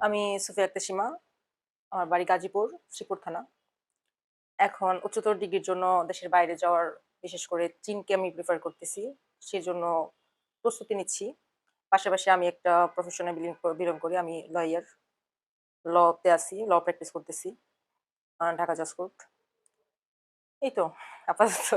আমি সুফিয়া আক্তার সীমা। আমার বাড়ি গাজীপুর, শ্রীপুর থানা। এখন উচ্চতর ডিগ্রির জন্য দেশের বাইরে যাওয়ার বিশেষ করে চীনকে আমি প্রেফার করতেছি। সেজন্য প্রস্তুতি নিচ্ছি। পাশাপাশি আমি একটা প্রফেশনে বিলং করি। আমি লয়ার, তে আছি, প্র্যাকটিস করতেছি। ঢাকা জজ কোর্ট। এই তো আপাতত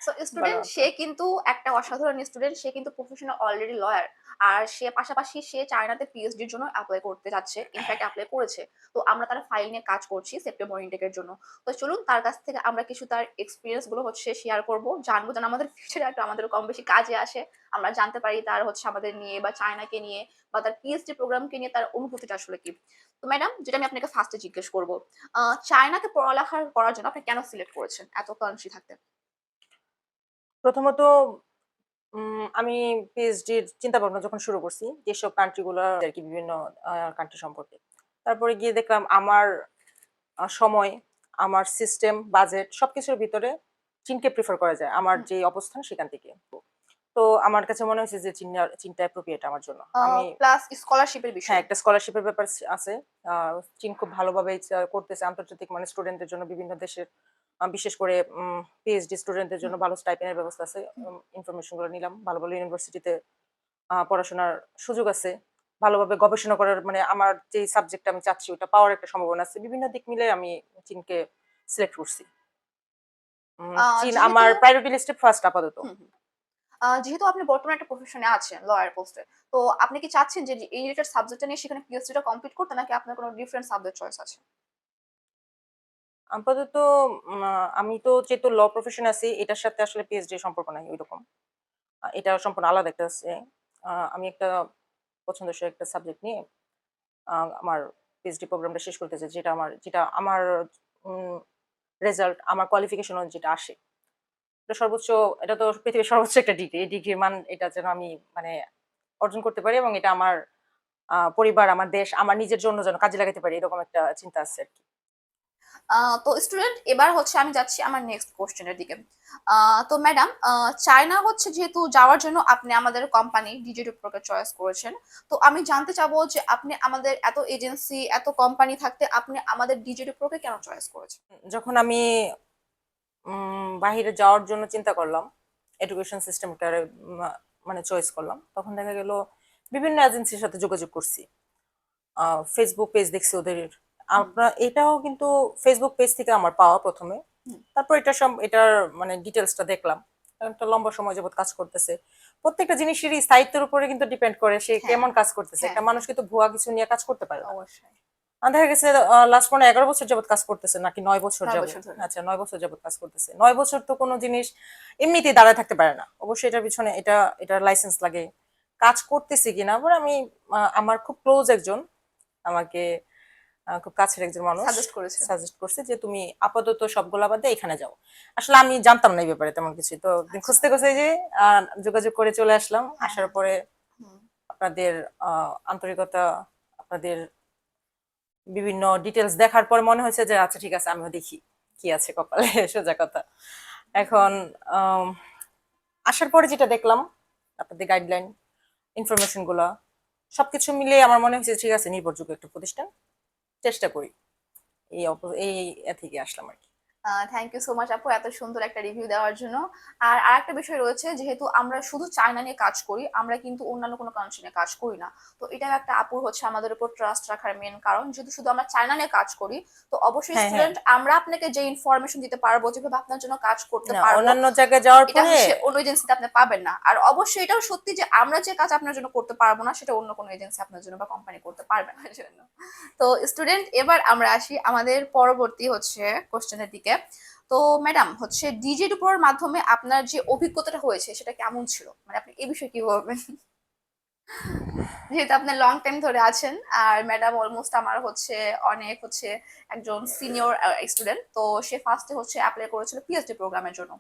সো বলার স্টুডেন্ট মতো। সে কিন্তু একটা অসাধারণ স্টুডেন্ট, সে কিন্তু প্রফেশনাল অলরেডি লয়ার। আর সে পাশাপাশি সে চায়নাতে পিএইচডির জন্য এপ্লাই করতে যাচ্ছে, ইনফ্যাক্ট এপ্লাই করেছে। তো আমরা তার ফাইল নিয়ে কাজ করছি সেপ্টেম্বর ইনটেকের জন্য। তো চলুন তার কাছ থেকে আমরা কিছু তার এক্সপিরিয়েন্স গুলো হচ্ছে শেয়ার করব, জানবো যেন আমাদের ফিউচারে একটু আমাদের কম বেশি কাজে আসে। আমরা জানতে পারি তার হচ্ছে আমাদের নিয়ে বা চায়নাকে নিয়ে বা তার পিএইচডি প্রোগ্রামকে নিয়ে তার অনুভূতিটা আসলে কি। তো ম্যাডাম, যেটা আমি আপনাকে ফার্স্টে জিজ্ঞেস করব, চায়নাতে পড়ালেখা করার জন্য আপনি কেন সিলেক্ট করেছেন এত কান্ট্রি থাকতে? প্রথমত আমি পিএইচডির চিন্তাভাবনা যখন শুরু করছি, যেসব কান্ট্রি গুলা আরকি বিভিন্ন কান্ট্রি সম্পর্কে। তারপরে গিয়ে দেখলাম আমার সময়, আমার সিস্টেম, বাজেট সবকিছুর ভিতরে চীনকে প্রেফার করা যায়। আমার যে অবস্থান সেখান থেকে। তো আমার কাছে মনে হয়েছে যে চীনটা অ্যাপ্রোপ্রিয়েট আমার জন্য। আমি প্লাস স্কলারশিপের হ্যাঁ, বিষয়। একটা স্কলারশিপের ব্যাপার আছে। আ চীন খুব ভালোভাবেই করতেছে আন্তর্জাতিক মানে স্টুডেন্টদের জন্য বিভিন্ন দেশের বিশেষ করে পিএইচডি স্টুডেন্টদের জন্য হুম, ভালো স্টাইপেন্ডের ব্যবস্থা আছে। হুম। ইনফরমেশন গুলো নিলাম। ভালো, ভালো ইউনিভার্সিটিতে পড়াশোনার সুযোগ আছে। ভালোভাবে গবেষণা করার মানে আমার যেই সাবজেক্টটা আমি চাচ্ছি ওটা পাওয়ার একটা সম্ভাবনা আছে। বিভিন্ন দিক মিলে আমি চীনকে সিলেক্ট করছি। চীন যেহেতু আমার প্রায়োরিটি লিস্টে ফার্স্ট আপাতত। হুম, হুম। যেহেতু আপনি বর্তমানে একটা প্রফেশনে আছেন, লয়ার পোস্টে। তো আপনি কি চাচ্ছেন যে এই রিলেটেড সাবজেক্টটা নিয়ে সেখানে পিএইচডিটা কমপ্লিট করতে, নাকি আপনার কোনো ডিফারেন্ট সাবজেক্ট চয়েস আছে? আপাতত আমি তো যেহেতু প্রফেশন আছি এটার সাথে আসলে পিএইচডি সম্পর্ক নাই ঐরকম। এটা সম্পূর্ণ আলাদা একটা আমি একটা পছন্দসই একটা সাবজেক্ট নিয়ে আমার পিএইচডি প্রোগ্রামটা শেষ করতে চাই। যেটা আমার উম রেজাল্ট, আমার কোয়ালিফিকেশন যেটা আসে। এটা তো পৃথিবীর সর্বোচ্চ একটা ডিগ্রি। এই ডিগ্রির মান এটা যেন আমি মানে অর্জন করতে পারি এবং এটা আমার পরিবার, আমার দেশ, আমার নিজের জন্য যেন কাজে লাগাতে পারি এরকম একটা চিন্তা আছে আরকি। আ তো স্টুডেন্ট, এবার হচ্ছে আমি যাচ্ছি আমার নেক্সট কোয়েশ্চেন এর দিকে। আ তো ম্যাডাম, চায়না হচ্ছে যেহেতু যাওয়ার জন্য আপনি আমাদের কোম্পানি ডিজিটু প্রোকে চয়েস করেছেন। তো আমি জানতে চাবো যে আপনি আমাদের এত এজেন্সি, এত কোম্পানি থাকতে আপনি আমাদের ডিজিটু প্রোকে কেন চয়েস করেছেন? যখন আমি বাহিরে যাওয়ার জন্য চিন্তা করলাম, এডুকেশন সিস্টেমটারে মানে চয়েস করলাম। তখন দেখা গেল বিভিন্ন এজেন্সির সাথে যোগাযোগ করছি। ফেসবুক পেজ দেখছি ওদের। হুম, এটাও কিন্তু ফেসবুক পেজ থেকে আমার পাওয়া ১ম এ। হুম। তারপর এটার মানে ডিটেইলসটা দেখলাম। একটা লম্বা সময় যাবৎ কাজ করতেছে। প্রত্যেকটা জিনিসেরই স্থায়িত্বের উপরে কিন্তু ডিপেন্ড করে সে হ্যাঁ, কেমন কাজ করতেছে। হ্যাঁ, একটা মানুষ হ্যাঁ। কিন্তু ভুয়া কিছু নিয়ে কাজ করতে পারে না। অবশ্যই। দেখা গেছে লাস্ট মনে হয় ১১ বছর যাবৎ কাজ করতেছে নাকি ৯ বছর ৯ যাবৎ। বছর ধরে। আচ্ছা ৯ বছর যাবৎ কাজ করতেছে। ৯ বছর তো কোনো জিনিস এমনিতেই দাঁড়ায় থাকতে পারে না। অবশ্যই এটার পিছনে এটার লাইসেন্স লাগে। কাজ করতেছি কিনা আবার আমি আমার খুব ক্লোজ একজন আমাকে খুব কাছের একজন মানুষ সাজেস্ট করেছে। সাজেস্ট করছে যে তুমি আপাতত সবগুলা বাদে এখানে যাও। আসলে আমি জানতাম না এই ব্যাপারে তেমন কিছু। তো আচ্ছা। খুঁজতে খুঁজতে যে যোগাযোগ করে চলে আসলাম। হ্যাঁ, আসার হ্যাঁ। পরে হুম। আপনাদের আন্তরিকতা, আপনাদের বিভিন্ন ডিটেইলস দেখার পর মনে হয়েছে যে আচ্ছা ঠিক আছে আমিও দেখি কি আছে কপালে সোজা কথা। এখন আম আসার পরে যেটা দেখলাম আপনাদের গাইডলাইন, ইনফরমেশন গুলা সবকিছু মিলিয়ে আমার মনে হয়েছে ঠিক আছে নির্ভরযোগ্য একটা প্রতিষ্ঠান। চেষ্টা করি। এই থেকে আসলাম আরকি। থ্যাংক ইউ সো মাচ আপু এত সুন্দর একটা রিভিউ দেওয়ার জন্য। আর আরেকটা বিষয় রয়েছে, যেহেতু আমরা শুধু চায়না নিয়ে কাজ করি, আমরা কিন্তু অন্যান্য কোনো কান্ট্রি নিয়ে কাজ করি না। তো এটাও একটা আপুর হচ্ছে আমাদের উপর ট্রাস্ট রাখার মেইন কারণ। যেহেতু শুধু আমরা চায়না নিয়ে কাজ করি, তো অবশ্যই হ্যাঁ, হ্যাঁ। স্টুডেন্ট আমরা আপনাকে যে ইনফরমেশন দিতে পারবো, যেভাবে আপনার জন্য কাজ করতে না পারবো, অন্যান্য জায়গায় যাওয়ার এটা পরে হচ্ছে অন্য এজেন্সিতে আপনি পাবেন না। আর অবশ্যই এটাও সত্যি যে আমরা যে কাজ আপনার জন্য করতে পারবো না, সেটা অন্য কোনো এজেন্সি আপনার জন্য বা কোম্পানি করতে পারবে না জন্য। তো স্টুডেন্ট, এবার আমরা আসি আমাদের পরবর্তী হচ্ছে কোশ্চেনের দিকে। তো ম্যাডাম হচ্ছে ডিজে ডুপোর মাধ্যমে আপনার যে অভিজ্ঞতাটা হয়েছে সেটা কেমন ছিল? মানে আপনি এই বিষয়ে কি বলবেন? যেহেতু আপনি লং টাইম ধরে আছেন, আর ম্যাডাম অলমোস্ট আমার হচ্ছে অনেক হচ্ছে একজন সিনিয়র স্টুডেন্ট। তো সে ফার্স্টে হচ্ছে অ্যাপ্লাই করেছিল পিএইচডি প্রোগ্রামের জন্য।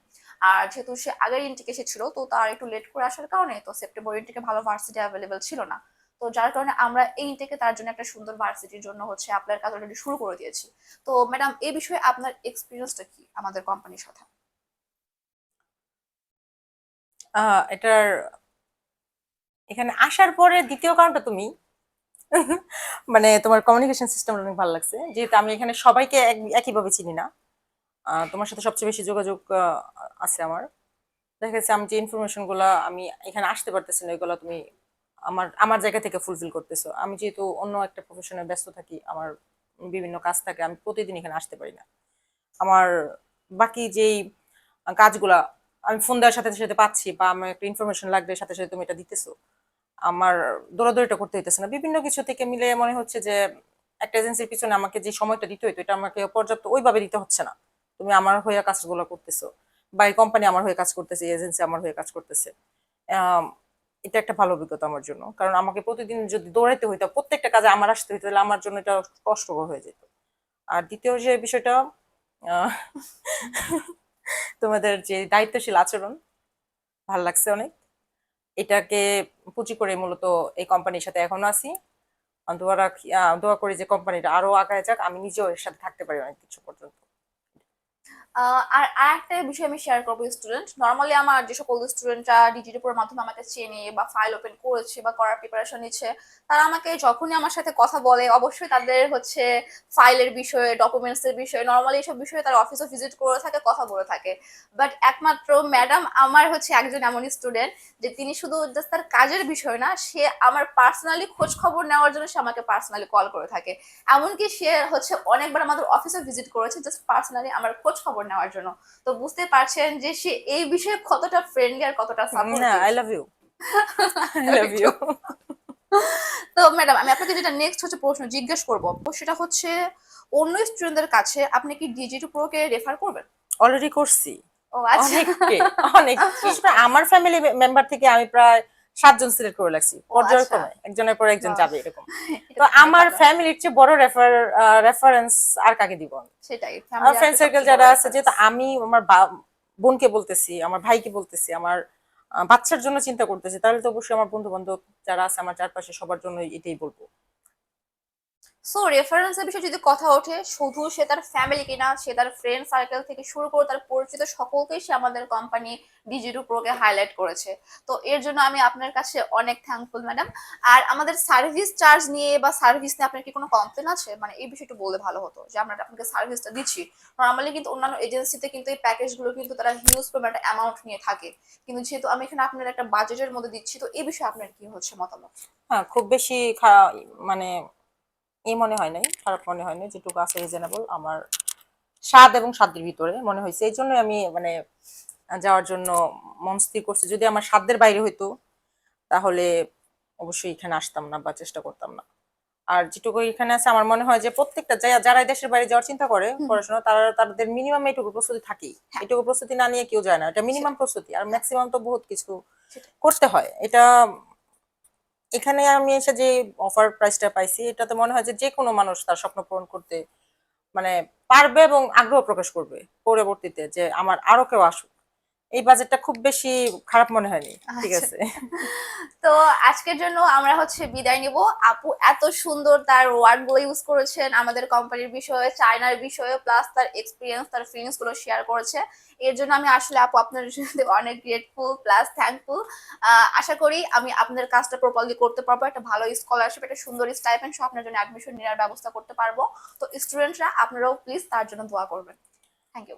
আর যেহেতু সে আগের ইনটেক এসেছিল, তো তার একটু লেট করে আসার কারণে তো সেপ্টেম্বর ইনটেকে ভালো ভার্সিটি অ্যাভেলেবল ছিল না। তো যার কারণে আমরা এই ইনটেকে তার জন্য একটা সুন্দর ভার্সিটির জন্য হচ্ছে অ্যাপ্লাইয়ের কাজ অলরেডি শুরু করে দিয়েছি। তো ম্যাডাম, এই বিষয়ে আপনার এক্সপিরিয়েন্সটা কি আমাদের কোম্পানির সাথে? এটার এখানে আসার পরে ২য় কারণটা তুমি মানে তোমার কমিউনিকেশন সিস্টেমটা অনেক ভালো লাগছে। যেহেতু আমি এখানে সবাইকে একইভাবে চিনি না। তোমার সাথে সবচেয়ে বেশি যোগাযোগ আছে আমার। দেখা যাচ্ছে আমি যে ইনফরমেশন গুলা আমি এখানে আসতে পারতেছি না, ওইগুলা তুমি আমার আমার জায়গা থেকে ফুলফিল করতেছো। আমি যেহেতু অন্য একটা প্রফেশনে ব্যস্ত থাকি, আমার বিভিন্ন কাজ থাকে, আমি প্রতিদিন এখানে আসতে পারি না। আমার বাকি যেই কাজগুলা আমি ফোন দেওয়ার সাথে সাথে পাচ্ছি, বা আমার একটা ইনফরমেশন লাগবে সাথে সাথে তুমি এটা দিতেছো, আমার দৌড়াদৌড়িটা করতে হইতেছে না। বিভিন্ন কিছু থেকে মিলে মনে হচ্ছে যে একটা এজেন্সির পিছনে আমাকে যে সময়টা দিতে হইতো, এটা আমাকে পর্যাপ্ত ওইভাবে দিতে হচ্ছে না। তুমি আমার হয়ে কাজগুলো করতেছো, বা এই কোম্পানি আমার হয়ে কাজ করতেছে, এজেন্সি আমার হয়ে কাজ করতেছে। আম, এটা একটা ভালো অভিজ্ঞতা আমার জন্য, কারণ আমাকে প্রতিদিন যদি দৌড়াইতে হইতো, প্রত্যেকটা কাজে আমার আসতে হইতো, তাহলে আমার জন্য এটা কষ্টকর হয়ে যেত। আর দ্বিতীয় যে বিষয়টা, আহ, তোমাদের যে দায়িত্বশীল আচরণ ভাল লাগছে অনেক। এটাকে পুঁজি করে মূলত এই কোম্পানির সাথে এখনো আছি। দোয়া করি যে কোম্পানিটা আরো আগায় যাক, আমি নিজেও এর সাথে থাকতে পারি অনেক কিছু পর্যন্ত। আর আরেকটা বিষয় আমি শেয়ার করবো, স্টুডেন্ট নর্মালি আমার যে সকল স্টুডেন্টরা ডিজিটাল মাধ্যমে আমাকে চেনে বা ফাইল ওপেন করেছে বা করার প্রিপারেশন নিচ্ছে, তারা আমাকে যখনই আমার সাথে কথা বলে অবশ্যই তাদের হচ্ছে ফাইলের বিষয়ে, ডকুমেন্টস এর বিষয়ে, নর্মালি এইসব বিষয়ে তারা অফিসে ভিজিট করে থাকে, কথা বলে থাকে। বাট একমাত্র ম্যাডাম আমার হচ্ছে একজন এমন স্টুডেন্ট যে তিনি শুধু জাস্ট তার কাজের বিষয় না, সে আমার পার্সোনালি খোঁজ খবর নেওয়ার জন্য সে আমাকে পার্সোনালি কল করে থাকে। এমনকি সে হচ্ছে অনেকবার আমাদের অফিসে ভিজিট করেছে জাস্ট পার্সোনালি আমার খোঁজ খবর নেওয়ার জন্য। তো বুঝতে পারছেন যে সে এই বিষয়ে কতটা ফ্রেন্ডলি আর কতটা না, supportive. I love you, I love you. তো ম্যাডাম আমি আপনাকে যেটা নেক্সট হচ্ছে প্রশ্ন জিজ্ঞেস করবো, তো সেটা হচ্ছে অন্য স্টুডেন্টদের কাছে আপনি কি ডিজি2 প্রোকে রেফার করবেন? অলরেডি করছি ও আচ্ছা। অনেককে, অনেক। বিশেষ করে আমার ফ্যামিলি মেম্বার থেকে আমি প্রায় 7 জন সিলেক্ট করে রাখছি ও আচ্ছা। পর্যায়ক্রমে, একজনের পর একজন বাহ, যাবে এরকম। এটা তো তো খুবই আমার ভালো। ফ্যামিলির চেয়ে বড় রেফারেন্স আর কাকে দিব আমি? সেটাই, আমার ফ্যামিলি ফ্রেন্ড আসলে সার্কেল সবচেয়ে বড় যারা আছে, রেফারেন্স। যেহেতু আমি আমার বোনকে বলতেছি, আমার ভাইকে বলতেছি, আমার বাচ্চার জন্য চিন্তা করতেছি, তাহলে তো অবশ্যই আমার বন্ধু বান্ধব যারা আছে আমার চারপাশে সবার জন্য এটাই বলবো। সো রেফারেন্সের বিষয়ে যদি কথা ওঠে, শুধু সে তার ফ্যামিলি কিনা, সে তার ফ্রেন্ড সার্কেল থেকে শুরু করে তার পরিচিত সকলকেই সে আমাদের কোম্পানি ডিজিটু প্রোকে হাইলাইট করেছে। তো এর জন্য আমি আপনার কাছে অনেক থ্যাঙ্কফুল ম্যাডাম। আর আমাদের সার্ভিস চার্জ নিয়ে বা সার্ভিস নিয়ে আপনার কি কোনো কমপ্লেন আছে? মানে এই বিষয়টা বললে ভালো হতো যে আমরা আপনাকে সার্ভিসটা দিচ্ছি। নর্মালি কিন্তু অন্যান্য এজেন্সিতে কিন্তু এই প্যাকেজগুলো কিন্তু তারা হিউজ পরিমাণ একটা অ্যামাউন্ট নিয়ে থাকে, কিন্তু যেহেতু আমি এখানে আপনার একটা বাজেটের মধ্যে দিচ্ছি, তো এই বিষয়ে আপনার কি হচ্ছে মতামত? হ্যাঁ, খুব বেশি মানে মনে হয় নাই, খারাপ মনে হয় নাই, যেটুকু আছে রিজনেবল আমার স্বাদ এবং সাধ্যের ভিতরে মনে হয়েছে। এই জন্য আমি মানে যাওয়ার জন্য মন স্থির করছি। যদি আমার সাধ্যের বাইরে হইতো, তাহলে অবশ্যই এখানে আসতাম না বা চেষ্টা করতাম না। আর যেটুকু এখানে আছে, আমার মনে হয় যে প্রত্যেকটা যারা এই দেশের বাইরে যাওয়ার চিন্তা করে হুম, পড়াশোনা, তারা তাদের মিনিমাম এটুকু প্রস্তুতি থাকেই। হ্যাঁ, এটুকু প্রস্তুতি না নিয়ে কেউ যায় না, এটা মিনিমাম সেটাই, প্রস্তুতি। আর হ্যাঁ, ম্যাক্সিমাম তো বহুত কিছু সেটাই। করতে হয়। এটা এখানে আমি এসে যে অফার প্রাইসটা পাইছি, এটাতে মনে হয় যে যে কোনো মানুষ তার স্বপ্ন পূরণ করতে মানে পারবে এবং আগ্রহ প্রকাশ করবে পরবর্তীতে, যে আমার আরো কেউ আসুক। এই বাজেটটা খুব বেশি খারাপ মনে হয়নি। ঠিক আচ্ছা। আছে। তো আজকের জন্য আমরা হচ্ছে বিদায় নিব। আপু এত সুন্দর তার ওয়ার্ড গুলো ইউজ করেছেন আমাদের কোম্পানির বিষয়ে, চায়নার বিষয়ে, প্লাস তার এক্সপিরিয়েন্স, তার ফিলিংস গুলো শেয়ার করেছে। এর জন্য আমি আসলে আপু আপনার সাথে অনেক গ্রেটফুল প্লাস থ্যাঙ্কফুল। আশা করি আমি আপনাদের কাজটা প্রপারলি করতে পারবো, একটা ভালো স্কলারশিপ, একটা সুন্দর স্টাইপেন্ড সহ আপনার জন্য অ্যাডমিশন নেওয়ার ব্যবস্থা করতে পারবো। তো স্টুডেন্টরা আপনারাও প্লিজ তার জন্য দোয়া করবেন। Thank you.